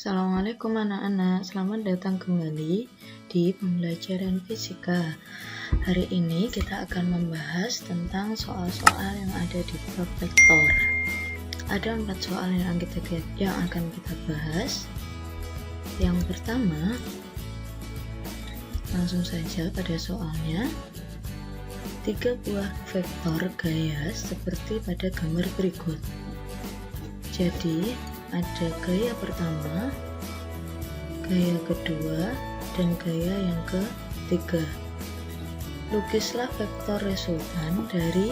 Assalamualaikum anak-anak, selamat datang kembali di pembelajaran fisika. Hari ini kita akan membahas tentang soal-soal yang ada di bab vektor. Ada 4 soal yang akan kita bahas. Yang pertama, langsung saja pada soalnya. 3 buah vektor gaya seperti pada gambar berikut. Jadi, ada gaya pertama, gaya kedua, dan gaya yang ketiga. Lukislah vektor resultan dari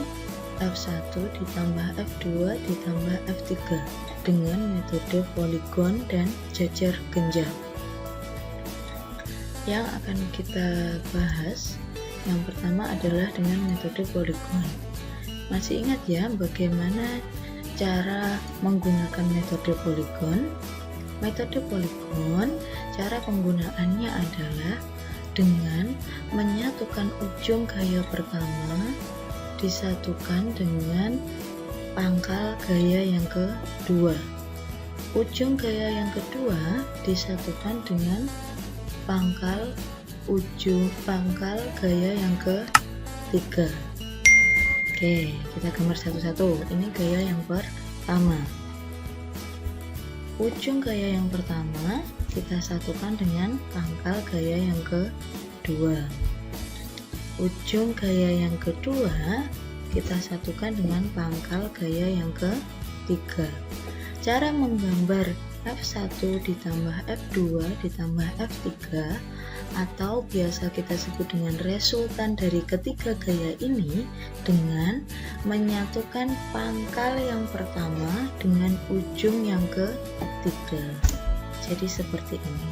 F1 ditambah F2 ditambah F3 dengan metode poligon dan jajar genjang. Yang akan kita bahas yang pertama adalah dengan metode poligon. Masih ingat ya bagaimana cara menggunakan metode poligon? Metode poligon, cara penggunaannya adalah dengan menyatukan ujung gaya pertama disatukan dengan pangkal gaya yang kedua. Ujung gaya yang kedua disatukan dengan pangkal gaya yang ketiga. Oke, kita gambar satu-satu. Ini gaya yang pertama. Ujung gaya yang pertama kita satukan dengan pangkal gaya yang kedua. Ujung gaya yang kedua kita satukan dengan pangkal gaya yang ketiga. Cara menggambar F1 ditambah F2 ditambah F3 atau biasa kita sebut dengan resultan dari ketiga gaya ini dengan menyatukan pangkal yang pertama dengan ujung yang ketiga. Jadi seperti ini.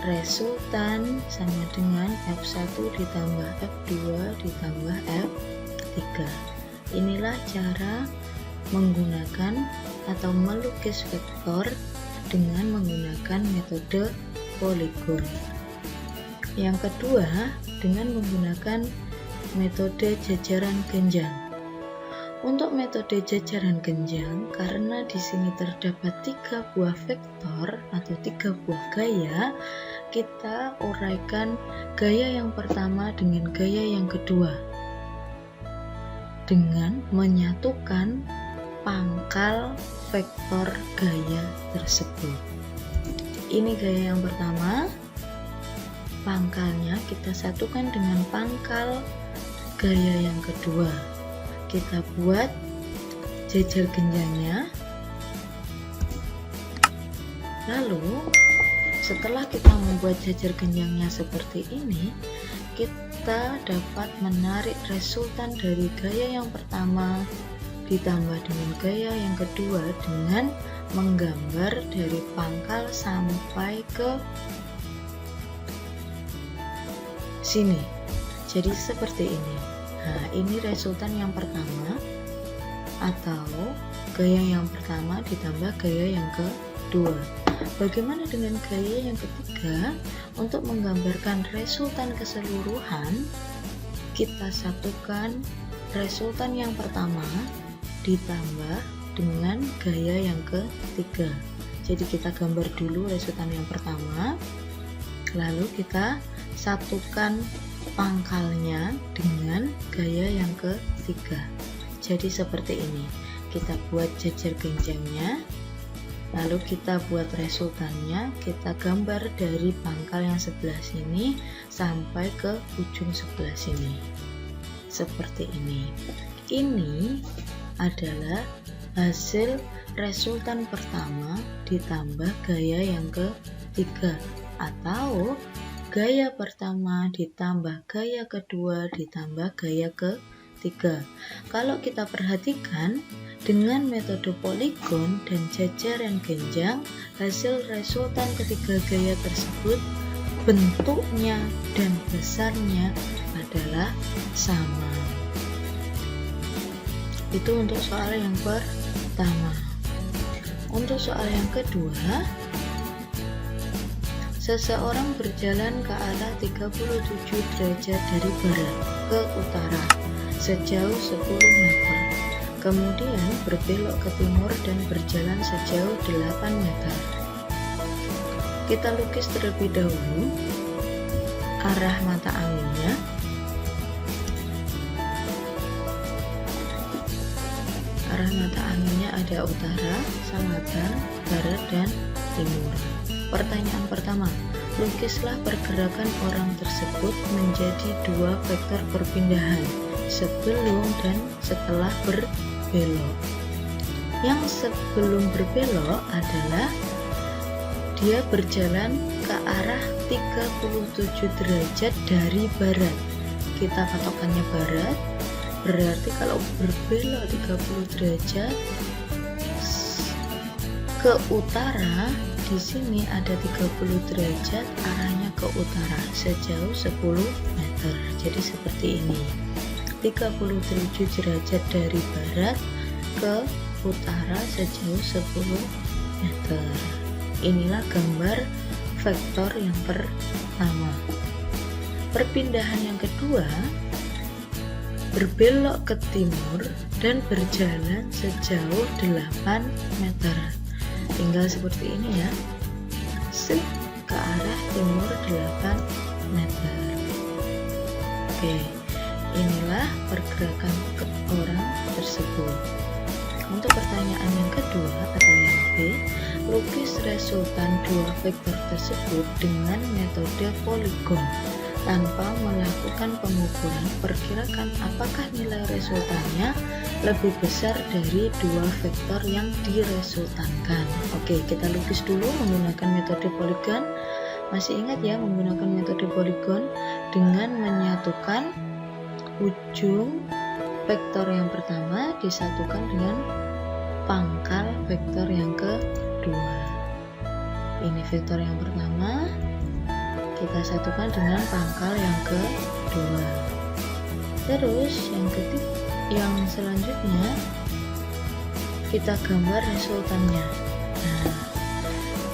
Resultan sama dengan F1 ditambah F2 ditambah F3. Inilah cara menggunakan atau melukis vektor dengan menggunakan metode poligon. Yang kedua, dengan menggunakan metode jajaran genjang. Untuk metode jajaran genjang, karena di sini terdapat 3 buah vektor atau 3 buah gaya, kita uraikan gaya yang pertama dengan gaya yang kedua dengan menyatukan pangkal vektor gaya tersebut. Ini gaya yang pertama. Pangkalnya kita satukan dengan pangkal gaya yang kedua. Kita buat jajar genjangnya. Lalu setelah kita membuat jajar genjangnya seperti ini, kita dapat menarik resultan dari gaya yang pertama ditambah dengan gaya yang kedua dengan menggambar dari pangkal sampai ke sini. Jadi seperti ini. Nah, ini resultan yang pertama atau gaya yang pertama ditambah gaya yang kedua. Bagaimana dengan gaya yang ketiga? Untuk menggambarkan resultan keseluruhan, kita satukan resultan yang pertama ditambah dengan gaya yang ketiga. Jadi kita gambar dulu resultan yang pertama, lalu kita satukan pangkalnya dengan gaya yang ketiga. Jadi seperti ini. Kita buat jajar genjangnya, lalu kita buat resultannya, kita gambar dari pangkal yang sebelah sini sampai ke ujung sebelah sini. Seperti ini. Ini adalah hasil resultan pertama ditambah gaya yang ketiga, atau gaya pertama ditambah gaya kedua ditambah gaya ketiga. Kalau kita perhatikan dengan metode poligon dan jajaran genjang, hasil resultan ketiga gaya tersebut bentuknya dan besarnya adalah sama. Itu untuk soal yang pertama. Untuk soal yang kedua, seseorang berjalan ke arah 37 derajat dari barat ke utara sejauh 10 meter. Kemudian berbelok ke timur dan berjalan sejauh 8 meter. Kita lukis terlebih dahulu arah mata anginnya. Arah mata anginnya ada utara, selatan, barat, dan timur. Pertanyaan pertama, lukislah pergerakan orang tersebut menjadi dua vektor perpindahan sebelum dan setelah berbelok. Yang sebelum berbelok adalah dia berjalan ke arah 37 derajat dari barat. Kita patokannya barat, berarti kalau berbelok 30 derajat ke utara, di sini ada 30 derajat arahnya ke utara sejauh 10 meter. Jadi seperti ini. 37 derajat dari barat ke utara sejauh 10 meter. Inilah gambar vektor yang pertama. Perpindahan yang kedua, berbelok ke timur dan berjalan sejauh 8 meter. Tinggal seperti ini ya, ke arah timur 8 meter. Oke, inilah pergerakan ke orang tersebut. Untuk pertanyaan yang kedua atau yang B, lukis resultan dua vektor tersebut dengan metode poligon. Tanpa melakukan pengukuran, perkirakan apakah nilai resultannya lebih besar dari dua vektor yang diresultankan. Oke, kita lukis dulu menggunakan metode poligon. Masih ingat ya, menggunakan metode poligon dengan menyatukan ujung vektor yang pertama disatukan dengan pangkal vektor yang kedua. Ini vektor yang pertama, kita satukan dengan pangkal yang kedua. Terus yang selanjutnya kita gambar resultannya. Nah,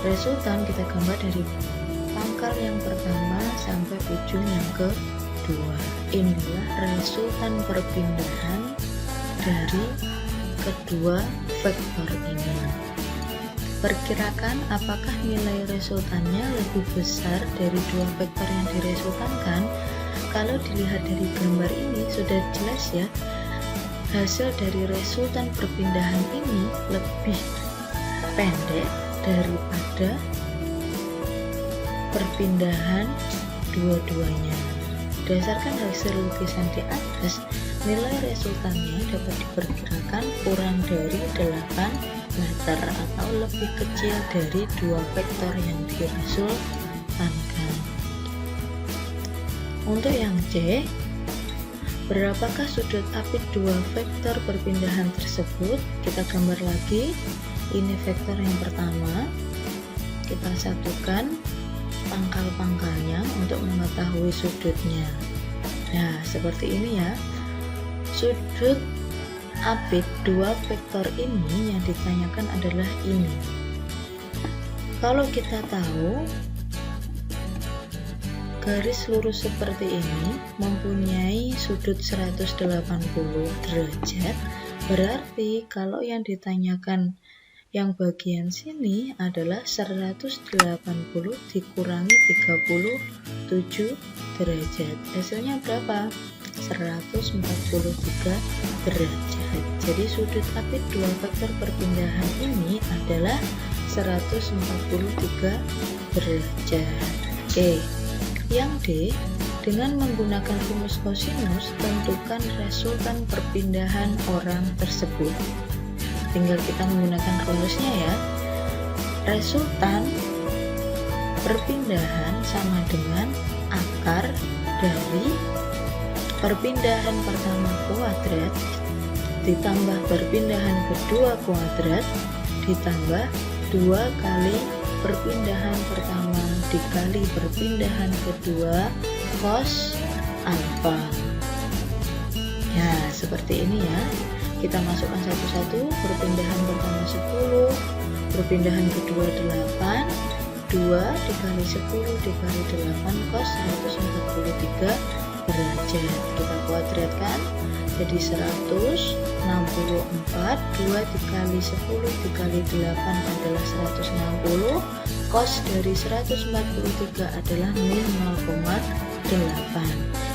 resultan kita gambar dari pangkal yang pertama sampai ujung yang kedua. Inilah resultan perpindahan dari kedua vektor ini. Perkirakan apakah nilai resultannya lebih besar dari dua vektor yang diresultankan. Kalau dilihat dari gambar ini sudah jelas ya, hasil dari resultan perpindahan ini lebih pendek daripada perpindahan dua-duanya. Berdasarkan hasil lukisan di atas, nilai resultannya dapat diperkirakan kurang dari 8 meter atau lebih kecil dari dua vektor yang diresultankan. Untuk yang C, berapakah sudut apit dua vektor perpindahan tersebut? Kita gambar lagi. Ini vektor yang pertama. Kita satukan pangkal-pangkalnya untuk mengetahui sudutnya. Nah, seperti ini ya. Sudut apit dua vektor ini yang ditanyakan adalah ini. Kalau kita tahu garis lurus seperti ini mempunyai sudut 180 derajat, berarti kalau yang ditanyakan yang bagian sini adalah 180 dikurangi 37 derajat. Hasilnya berapa? 143 derajat. Jadi sudut apit dua vektor perpindahan ini adalah 143 derajat. Oke, yang D, dengan menggunakan rumus kosinus tentukan resultan perpindahan orang tersebut. Tinggal kita menggunakan rumusnya ya. Resultan perpindahan sama dengan akar dari perpindahan pertama kuadrat ditambah perpindahan kedua kuadrat ditambah 2 kali perpindahan pertama dikali perpindahan kedua cos alfa. Ya, seperti ini ya. Kita masukkan satu-satu. Perpindahan pertama 10, perpindahan kedua 8, 2 dikali 10 dikali 8 cos 143 derajat. Kita kuadratkan jadi 164. 2 dikali 10 dikali 8 adalah 160. Cos dari 143 adalah min 0,8.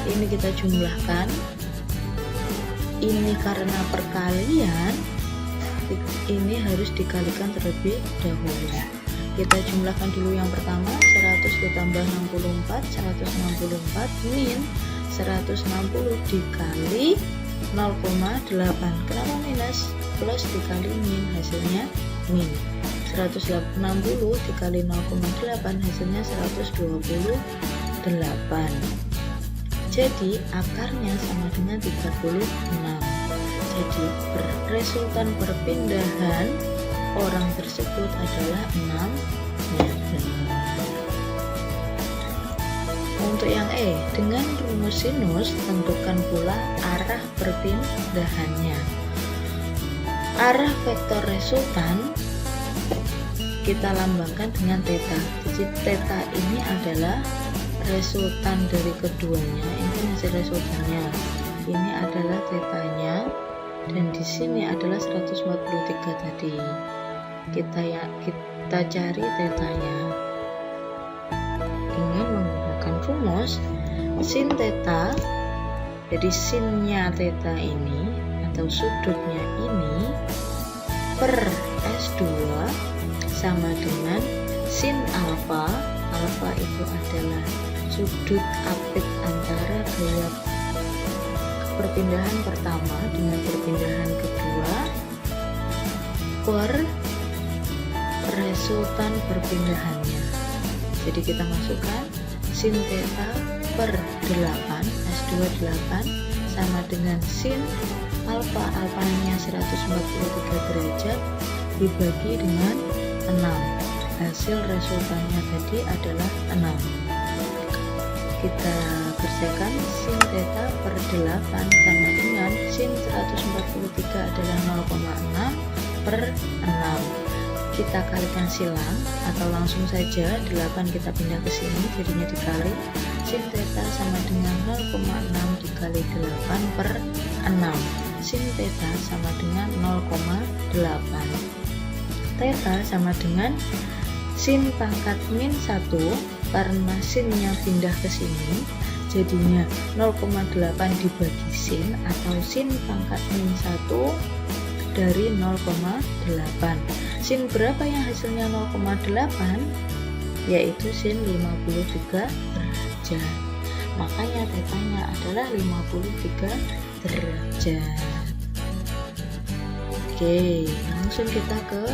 Ini kita jumlahkan. Ini karena perkalian, ini harus dikalikan terlebih dahulu. Kita jumlahkan dulu yang pertama, 100 ditambah 64, 164 min 160 dikali 0,8. Kenapa minus? Plus dikali min, hasilnya min. 160 dikali 0,8 hasilnya 128. Jadi akarnya sama dengan 36. Jadi resultan perpindahan orang tersebut adalah 6 meter. Untuk yang E, dengan rumus sinus tentukan pula arah perpindahannya. Arah vektor resultan kita lambangkan dengan theta. Jadi theta ini adalah resultan dari keduanya. Ini hasil resultannya. Ini adalah tetanya, dan di sini adalah 143 tadi. Kita cari tetanya. Ingin menggunakan rumus sin theta. Jadi sinnya theta ini atau sudutnya ini per S2 sama dengan sin alfa. Alfa itu adalah sudut apit antara gaya perpindahan pertama dengan perpindahan kedua per resultan perpindahannya. Jadi kita masukkan sin theta per 8, S2 8 sama dengan sin alfa, alfanya 143 derajat dibagi dengan 6. Hasil resultannya tadi adalah 6. Kita kerjakan sin theta per 8 sama dengan sin 143 adalah 0,6 per 6. Kita kalikan silang atau langsung saja 8 kita pindah ke sini, jadinya dikali sin theta sama dengan 0,6 dikali 8 per 6. Sin theta sama dengan 0,8. Theta sama dengan sin pangkat min 1, karena sinnya pindah ke sini jadinya 0,8 dibagi sin atau sin pangkat min 1 dari 0,8. Sin berapa yang hasilnya 0,8? Yaitu sin 53 derajat. Makanya tetanya adalah 53 derajat. Oke, langsung kita ke.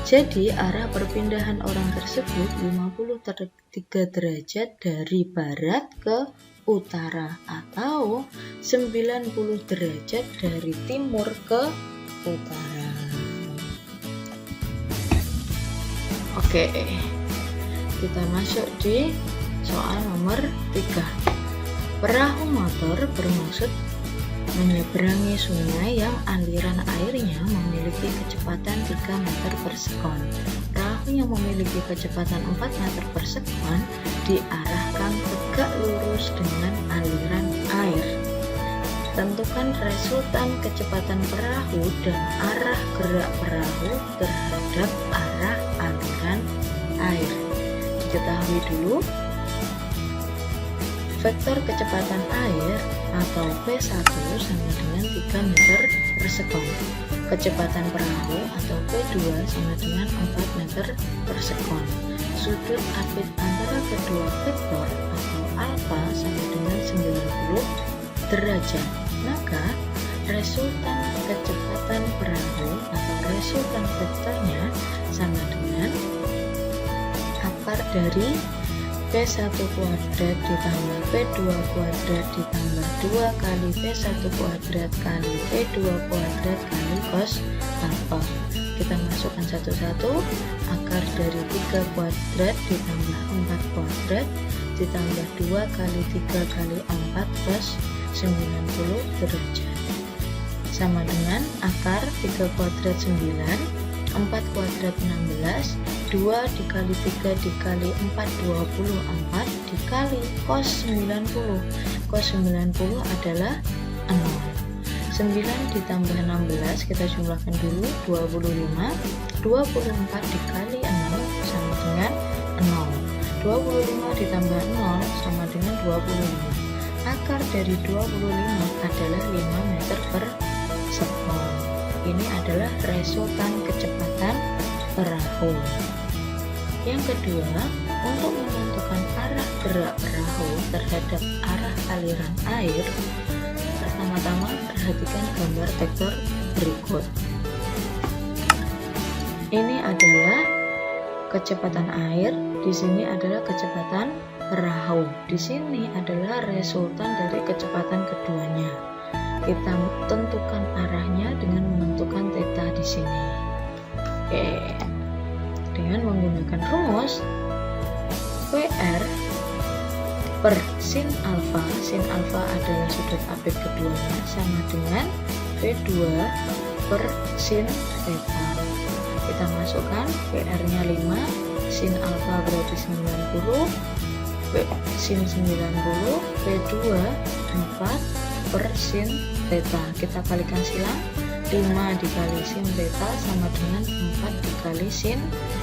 Jadi arah perpindahan orang tersebut 53 derajat dari barat ke utara atau 90 derajat dari timur ke utara. Oke, kita masuk di soal nomor 3. Perahu motor bermaksud menyeberangi sungai yang aliran airnya memiliki kecepatan 3 meter per sekon. Perahu yang memiliki kecepatan 4 meter per sekon diarahkan tegak lurus dengan aliran air. Tentukan resultan kecepatan perahu dan arah gerak perahu terhadap arah aliran air. Diketahui dulu vektor kecepatan air atau P1 sama dengan 3 meter per sekon. Kecepatan perahu atau P2 sama dengan 4 meter per sekon. Sudut apit antara kedua vektor atau alfa sama dengan 90 derajat. Maka resultan kecepatan perahu atau resultan vektornya sama dengan akar dari P1 kuadrat ditambah P2 kuadrat ditambah 2 kali P1 kuadrat kali P2 kuadrat kali cos alfa. Kita masukkan satu-satu. Akar dari 3 kuadrat ditambah 4 kuadrat ditambah 2 kali 3 kali 4 cos 90 derajat sama dengan akar 3 kuadrat 9, 4 kuadrat 16, 2 dikali 3 dikali 4 24 dikali cos 90. Cos 90 adalah 0. 9 ditambah 16 kita jumlahkan dulu 25. 24 dikali 6 dengan 0. 25 ditambah 0 sama dengan 25. Akar dari 25 adalah 5 meter per sekon. Ini adalah resultan kecepatan perahu. Yang kedua, untuk menentukan arah gerak perahu terhadap arah aliran air, pertama-tama perhatikan gambar vektor berikut. Ini adalah kecepatan air, di sini adalah kecepatan perahu. Di sini adalah resultan dari kecepatan keduanya. Kita tentukan arahnya dengan menentukan theta di sini. Oke. Dengan menggunakan rumus PR per sin alfa adalah sudut apit keduanya sama dengan V2 per sin theta. Kita masukkan PR-nya 5, sin alfa berarti 90, sin 90, V2 4 per sin theta. Kita kalikan silang, 5 dikali sin theta sama dengan 4 dikali sin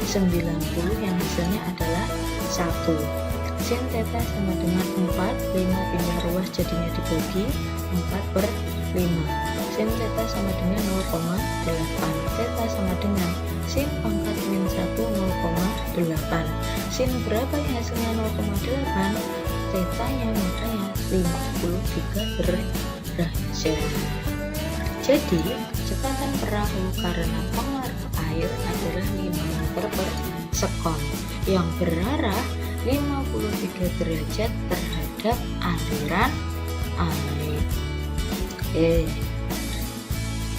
90 yang hasilnya adalah 1. Sin theta sama dengan 4, 5 pindah ruas jadinya dibagi 4 per 5. Sin theta sama dengan 0,8. Theta sama dengan sin pangkat min 1 0,8. Sin berapa yang hasilnya 0,8? Tetanya makanya 53 derajat. Jadi kecepatan perahu karena pengaruh air adalah 5 meter per sekon yang berarah 53 derajat terhadap aliran air. Oke.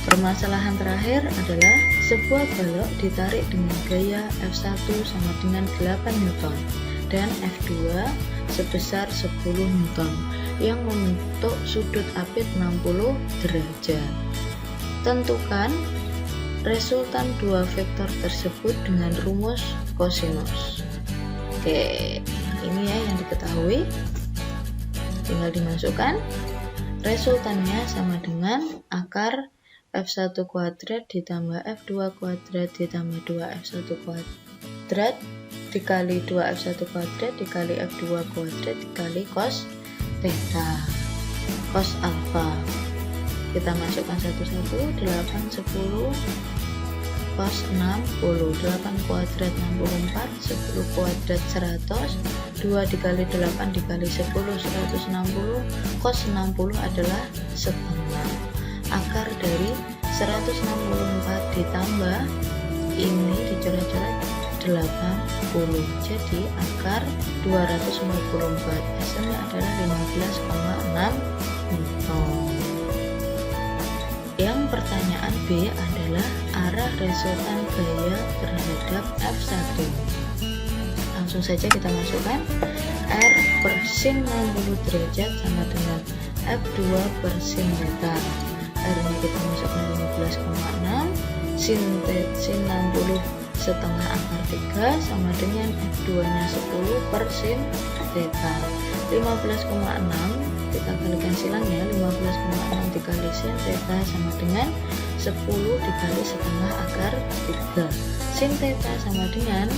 Permasalahan terakhir adalah sebuah balok ditarik dengan gaya F1 sama dengan 8 Newton dan F2 sebesar 10 Newton yang membentuk sudut apit 60 derajat. Tentukan resultan dua vektor tersebut dengan rumus kosinus. Oke, ini ya yang diketahui. Tinggal dimasukkan. Resultannya sama dengan akar F1 kuadrat ditambah F2 kuadrat ditambah 2F1 kuadrat dikali 2F1 kuadrat dikali F2 kuadrat dikali cos theta, cos alfa. Kita masukkan satu-satu, 8, 10, cos 60, 8 kuadrat 64, 10 kuadrat 100, 2 dikali 8 dikali 10, 160, cos 60 adalah setengah. Akar dari 164 ditambah ini dicoret-coret 80, jadi akar 244, hasilnya adalah 15,6 Newton. Yang pertanyaan B adalah arah resultan gaya terhadap F1. Langsung saja kita masukkan R per sin 60 derajat sama dengan F2 per sin theta. R-nya kita masukkan 15,6, sin 60 setengah akar 3 sama dengan F2 nya 10 per sin theta. 15,6 kita kalikan silang ya, 15,6 dikali sin theta sama dengan 10 dikali setengah akar 3. Sin theta sama dengan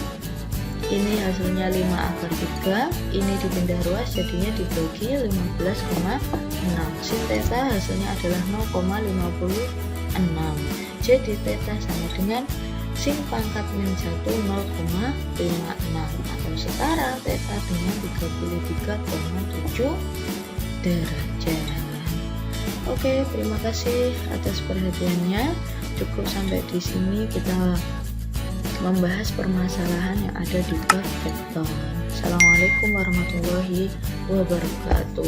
ini hasilnya 5 akar 3, ini dipindah ruas jadinya dibagi 15,6. Sin theta hasilnya adalah 0,56. Jadi theta sama dengan sin pangkat min 1 0,56 atau setara theta dengan 33,7 derajat. Oke, terima kasih atas perhatiannya. Cukup sampai di sini kita membahas permasalahan yang ada di bab vektor. Assalamualaikum warahmatullahi wabarakatuh.